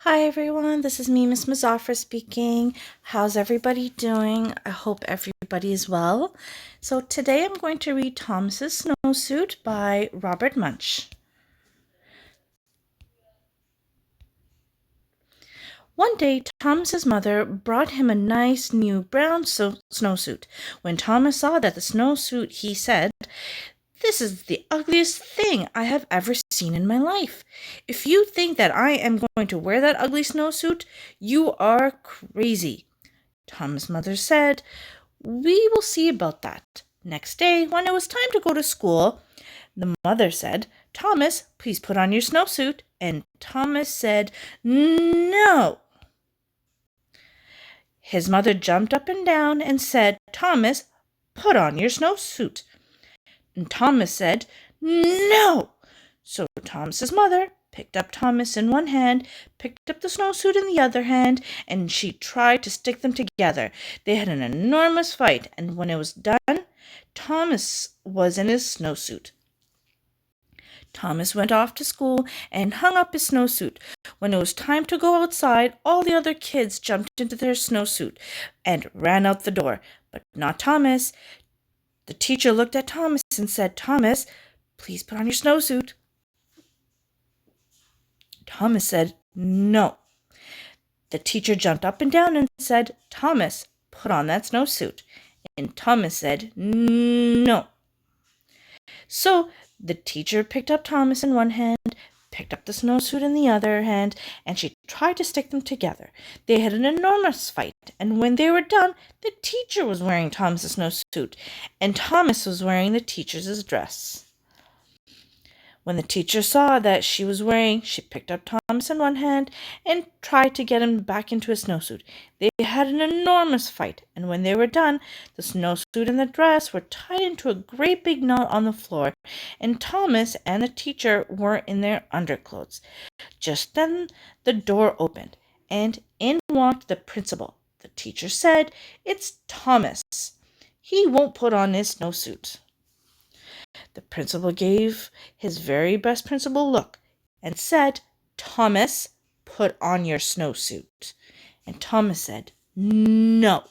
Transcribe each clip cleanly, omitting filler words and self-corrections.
Hi everyone, this is me, Miss Muzaffara speaking. How's everybody doing? I hope everybody is well. So today I'm going to read Thomas's Snowsuit by Robert Munsch. One day, Thomas's mother brought him a nice new brown snowsuit. When Thomas saw that the snowsuit, he said, "This is the ugliest thing I have ever seen in my life. If you think that I am going to wear that ugly snowsuit, you are crazy." Tom's mother said, "We will see about that." Next day, when it was time to go to school, the mother said, "Thomas, please put on your snowsuit." And Thomas said, "No." His mother jumped up and down and said, "Thomas, put on your snowsuit." And Thomas said, "No." So Thomas's mother picked up Thomas in one hand, picked up the snowsuit in the other hand, and she tried to stick them together. They had an enormous fight, and when it was done, Thomas was in his snowsuit. Thomas went off to school and hung up his snowsuit. When it was time to go outside, all the other kids jumped into their snowsuit and ran out the door, but not Thomas. The teacher looked at Thomas and said, "Thomas, please put on your snowsuit." Thomas said, "No." The teacher jumped up and down and said, "Thomas, put on that snowsuit." And Thomas said, "No." So the teacher picked up Thomas in one hand, picked up the snowsuit in the other hand, and she tried to stick them together. They had an enormous fight, and when they were done, the teacher was wearing Thomas's snowsuit, and Thomas was wearing the teacher's dress. When the teacher saw that she picked up Thomas in one hand and tried to get him back into his snowsuit. They had an enormous fight, and when they were done, the snowsuit and the dress were tied into a great big knot on the floor, and Thomas and the teacher were in their underclothes. Just then the door opened, and in walked the principal. The teacher said, "It's Thomas. He won't put on his snowsuit." The principal gave his very best principal look and said, "Thomas, put on your snowsuit." And Thomas said, "No."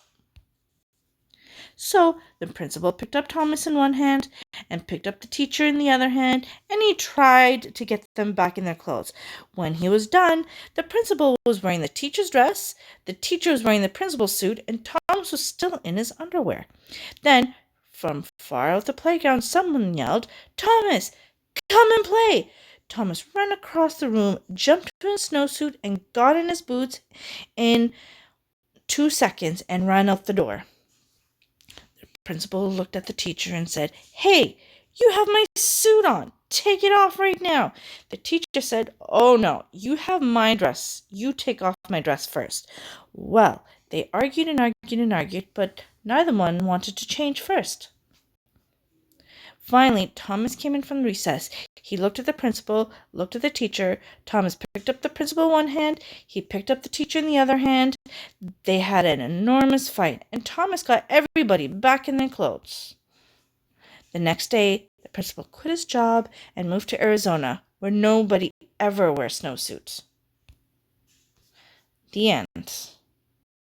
So the principal picked up Thomas in one hand and picked up the teacher in the other hand, and he tried to get them back in their clothes. When he was done, the principal was wearing the teacher's dress, the teacher was wearing the principal's suit, and Thomas was still in his underwear. Then from far out the playground, someone yelled, "Thomas, come and play!" Thomas ran across the room, jumped into his snowsuit, and got in his boots in 2 seconds and ran out the door. The principal looked at the teacher and said, "Hey, you have my suit on. Take it off right now." The teacher said, "Oh no, you have my dress. You take off my dress first." Well, they argued and argued and argued, but neither one wanted to change first. Finally, Thomas came in from recess. He looked at the principal, looked at the teacher. Thomas picked up the principal in one hand. He picked up the teacher in the other hand. They had an enormous fight, and Thomas got everybody back in their clothes. The next day, the principal quit his job and moved to Arizona, where nobody ever wears snowsuits. The end.